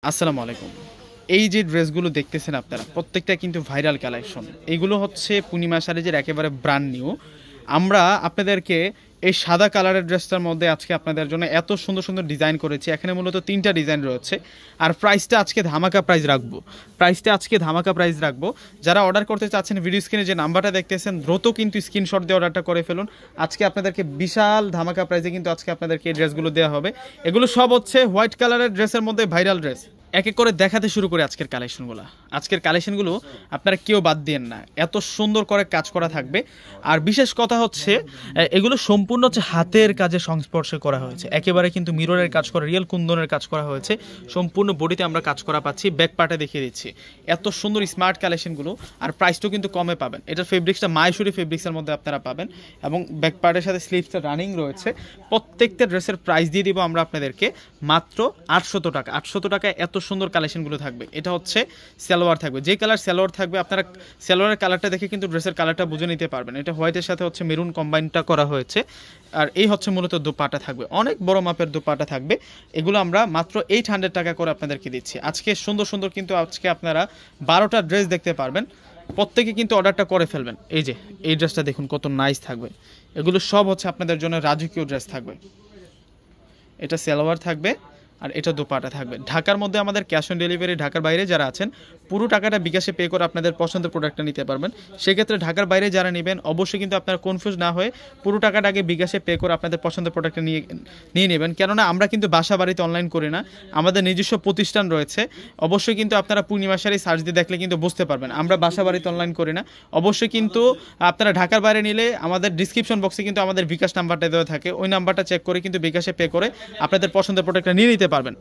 আসসালামু আলাইকুম। এই যে ড্রেসগুলো দেখতেছেন আপনারা প্রত্যেকটা কিন্তু ভাইরাল কালেকশন। এগুলো হচ্ছে পূর্ণিমা শাড়িজের একেবারে ব্র্যান্ড নিউ। আমরা আপনাদেরকে এই সাদা কালারের ড্রেসটার মধ্যে আজকে আপনাদের জন্য এত সুন্দর সুন্দর ডিজাইন করেছি। এখানে মূলত 3টা ডিজাইন রয়েছে। আর প্রাইসটা আজকে ধামাকা প্রাইস রাখবো। যারা অর্ডার করতে চাচ্ছেন ভিডিও স্ক্রিনে যে নাম্বারটা দেখতেছেন দ্রুত কিন্তু স্ক্রিনশট দিয়ে অর্ডারটা করে ফেলুন। আজকে আপনাদেরকে বিশাল ধামাকা প্রাইসে কিন্তু আজকে আপনাদেরকে এই ড্রেসগুলো দেওয়া হবে। এগুলো সব হচ্ছে হোয়াইট কালারের ড্রেসের মধ্যে ভাইরাল ড্রেস। এক এক করে দেখাতে শুরু করে আজকের কালেকশনগুলো আপনারা কেউ বাদ দিয়েন না, এত সুন্দর করে কাজ করা থাকবে। আর বিশেষ কথা হচ্ছে এগুলো সম্পূর্ণ হচ্ছে হাতের কাজে সংস্পর্শে করা হয়েছে, একেবারে কিন্তু মিররের কাজ করা, রিয়েল কুন্দনের কাজ করা হয়েছে। সম্পূর্ণ বডিতে আমরা কাজ করা পাচ্ছি, ব্যাক পার্টে দেখিয়ে দিচ্ছি। এত সুন্দর স্মার্ট কালেকশনগুলো, আর প্রাইসটাও কিন্তু কমে পাবেন। এটার ফেব্রিক্সটা মাহেশ্বরী ফেব্রিক্সের মধ্যে আপনারা পাবেন এবং ব্যাক পার্টের সাথে স্লিভসটা রানিং রয়েছে। প্রত্যেকটা ড্রেসের প্রাইস দিয়ে দিব আমরা আপনাদেরকে মাত্র 800 টাকা। 800 টাকায় এত সুন্দর কালেকশনগুলো থাকবে। এটা হচ্ছে সালোয়ার থাকবে, যে কালার সালোয়ার থাকবে আপনারা সালোয়ারের কালারটা দেখে কিন্তু ড্রেসের কালারটা বুঝে নিতে পারবেন। এটা হোয়াইটের সাথে হচ্ছে মেরুন কম্বাইনটা করা হয়েছে। আর এই হচ্ছে মূলত দোপাটা থাকবে, অনেক বড় মাপের দোপাটা থাকবে। এগুলো আমরা মাত্র 800 টাকা করে আপনাদেরকে দিচ্ছি। আজকে সুন্দর সুন্দর কিন্তু আজকে আপনারা 12টা ড্রেস দেখতে পারবেন। প্রত্যেকে কিন্তু অর্ডারটা করে ফেলবেন। এই যে এই ড্রেসটা দেখুন কত নাইস থাকবে। এগুলো সব হচ্ছে আপনাদের জন্য রাজকীয় ড্রেস থাকবে। এটা সালোয়ার থাকবে আর এটা দোপাটা থাকবে। ঢাকার মধ্যে আমাদের ক্যাশ অন ডেলিভারি, ঢাকার বাইরে যারা আছেন পুরো টাকাটা বিকাশে পে করে আপনাদের পছন্দের প্রোডাক্টটা নিতে পারবেন। সেক্ষেত্রে ঢাকার বাইরে যারা নেবেন অবশ্যই কিন্তু আপনারা কনফিউজ না হয়ে পুরো টাকাটা আগে বিকাশে পে করে আপনাদের পছন্দের প্রোডাক্টটা নিয়ে নেবেন। কেননা আমরা কিন্তু বাসা বাড়িতে অনলাইন করি না, আমাদের নিজস্ব প্রতিষ্ঠান রয়েছে। অবশ্যই কিন্তু আপনারা পূর্ণিমা শাড়ি সার্চ দিয়ে দেখলে কিন্তু বুঝতে পারবেন আমরা বাসা বাড়িতে অনলাইন করি না। অবশ্যই কিন্তু আপনারা ঢাকার বাইরে নিলে আমাদের ডিসক্রিপশন বক্সে কিন্তু আমাদের বিকাশ নাম্বারটা দেওয়া থাকে, ওই নাম্বারটা চেক করে কিন্তু বিকাশে পে করে আপনাদের পছন্দের প্রোডাক্টটা নিয়ে নিতে পারবেন।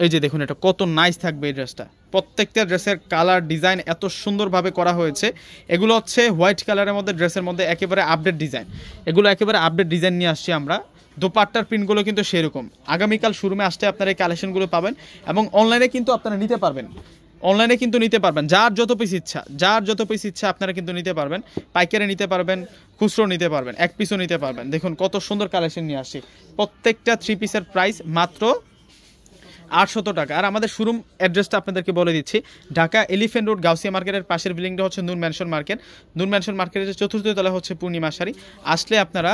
এই যে দেখুন এটা কত নাইস থাকবে এই ড্রেসটা। প্রত্যেকটা ড্রেসের কালার ডিজাইন এত সুন্দরভাবে করা হয়েছে। এগুলো হচ্ছে হোয়াইট কালারের মধ্যে ড্রেসের মধ্যে একেবারে আপডেট ডিজাইন। এগুলো একেবারে আপডেট ডিজাইন নিয়ে আসছি আমরা। দোপাট্টার প্রিন্টগুলো কিন্তু সেরকম। আগামীকাল শোরুমে আসতে আপনারা এই কালেকশনগুলো পাবেন এবং অনলাইনে কিন্তু আপনারা নিতে পারবেন। যার যত পিস ইচ্ছা আপনারা কিন্তু নিতে পারবেন। পাইকারি নিতে পারবেন, খুচরো নিতে পারবেন, এক পিসও নিতে পারবেন। দেখুন কত সুন্দর কালেকশন নিয়ে আসছি। প্রত্যেকটা 3 পিসের প্রাইস মাত্র 800 টাকা। আর আমাদের শোরুম অ্যাড্রেসটা আপনাদেরকে বলে দিচ্ছি। ঢাকা এলিফ্যান্ট রোড গাউসিয়া মার্কেটের পাশের বিল্ডিংটা হচ্ছে নূর ম্যানশন মার্কেট। নূর ম্যানশন মার্কেটের 4র্থ তলা হচ্ছে পূর্ণিমা শাড়ি। আসলে আপনারা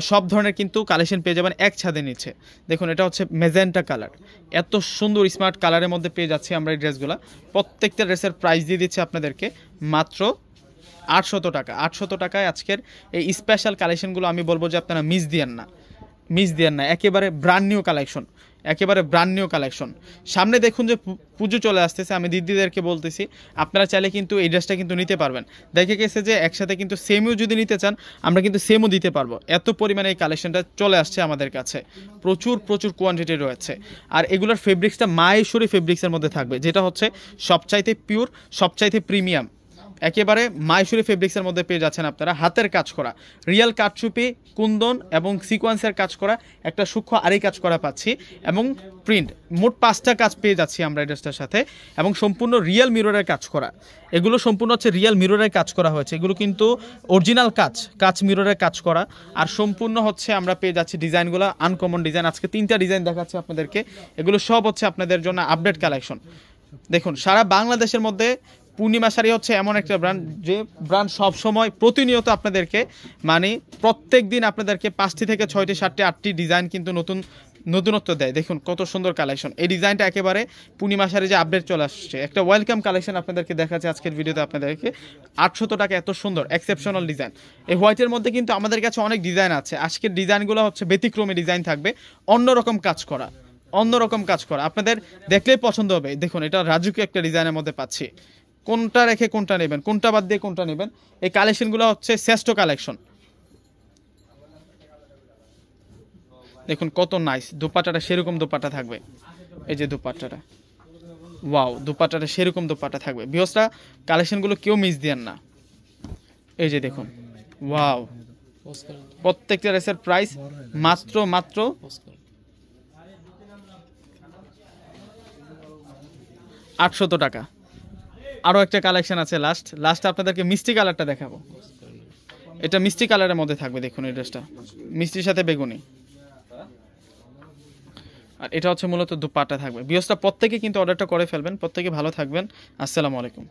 সব ধরনের কিন্তু কালেকশন পেয়ে যাবেন এক ছাদের নিচে। দেখুন এটা হচ্ছে মেজেন্টা কালার, এত সুন্দর স্মার্ট কালারের মধ্যে পেয়ে যাচ্ছি আমরা এই ড্রেসগুলো। প্রত্যেকটা ড্রেসের প্রাইস দিয়ে দিচ্ছি আপনাদেরকে মাত্র 800 টাকা। 800 টাকায় আজকের এই স্পেশাল কালেকশনগুলো আমি বলবো যে আপনারা মিস দিয়েন না। একেবারে ব্র্যান্ড নিউ কালেকশন। সামনে দেখুন যে পুজো চলে আসতেছে। আমি দিদিদেরকে বলতেছি আপনারা চাইলে কিন্তু এই ড্রেসটা কিন্তু নিতে পারবেন। দেখে গেছে যে একসাথে কিন্তু সেমও যদি নিতে চান আমরা কিন্তু সেমও দিতে পারবো। এত পরিমাণে এই কালেকশনটা চলে আসছে আমাদের কাছে, প্রচুর কোয়ান্টিটি রয়েছে। আর এগুলোর ফেব্রিক্সটা মাহেশ্বরী ফেব্রিক্সের মধ্যে থাকবে, যেটা হচ্ছে সবচাইতে পিওর, সবচাইতে প্রিমিয়াম। একেবারে মাহেশ্বরী ফেব্রিক্সের মধ্যে পেয়ে যাচ্ছেন আপনারা। হাতের কাজ করা, রিয়েল কাঠচুপি, কুন্দন এবং সিকোয়েন্সের কাজ করা, একটা সূক্ষ্ম আড়ি কাজ করা পাচ্ছি এবং প্রিন্ট। মোট 5টা কাজ পেয়ে যাচ্ছি আমরা এই ড্রেসটার সাথে এবং সম্পূর্ণ রিয়েল মিররের কাজ করা। এগুলো সম্পূর্ণ হচ্ছে রিয়েল মিররের কাজ করা হয়েছে। এগুলো কিন্তু অরিজিনাল কাজ মিররের কাজ করা। আর সম্পূর্ণ হচ্ছে আমরা পেয়ে যাচ্ছি ডিজাইনগুলো আনকমন ডিজাইন। আজকে 3টা ডিজাইন দেখাচ্ছি আপনাদেরকে। এগুলো সব হচ্ছে আপনাদের জন্য আপডেট কালেকশন। দেখুন সারা বাংলাদেশের মধ্যে পূর্ণিমা শাড়ি হচ্ছে এমন একটা ব্র্যান্ড, যে ব্র্যান্ড সবসময় প্রতিনিয়ত আপনাদেরকে মানে প্রত্যেক দিন আপনাদেরকে 5টি থেকে 6টি 7টি 8টি ডিজাইন কিন্তু নতুনত্ব দেয়। দেখুন কত সুন্দর কালেকশন। এই ডিজাইনটা একেবারে পূর্ণিমা শাড়ি যে আপডেট চলে আসছে, একটা ওয়েলকাম কালেকশন আপনাদেরকে দেখাচ্ছে আজকের ভিডিওতে আপনাদেরকে। 800 টাকা এত সুন্দর এক্সেপশনাল ডিজাইন। এই হোয়াইটের মধ্যে কিন্তু আমাদের কাছে অনেক ডিজাইন আছে। আজকের ডিজাইনগুলো হচ্ছে ব্যতিক্রমী ডিজাইন থাকবে, অন্যরকম কাজ করা আপনাদের দেখলেই পছন্দ হবে। দেখুন এটা রাজুকি একটা ডিজাইনের মধ্যে পাচ্ছি। কোনটা রেখে কোনটা নেবেন, কোনটা বাদ দিয়ে কোনটা নেবেন, এই কালেকশনগুলো হচ্ছে শ্রেষ্ঠ কালেকশন। দেখুন কত নাইস। দোপাট্টাটা সেরকম দোপাট্টা থাকবে। এই যে দোপাট্টাটা, ওয়াও, দোপাট্টাটা সেরকম দোপাট্টা থাকবে। ভিউয়ার্সরা কালেকশনগুলো কেউ মিস দিয়েন না। এই যে দেখুন, ওয়াও, প্রত্যেকটা ড্রেসের প্রাইস মাত্র 800 টাকা। আরও একটা কালেকশন আছে লাস্ট আপনাদেরকে মিষ্টি কালারটা দেখাবো। এটা মিষ্টি কালারের মধ্যে থাকবে। দেখুন এই ড্রেসটা মিষ্টির সাথে বেগুনি, আর এটা হচ্ছে মূলত দুপাট্টা থাকবে। ভিউয়ার্সরা প্রত্যেকে কিন্তু অর্ডারটা করে ফেলবেন, প্রত্যেকে ভালো থাকবেন। আসসালামু আলাইকুম।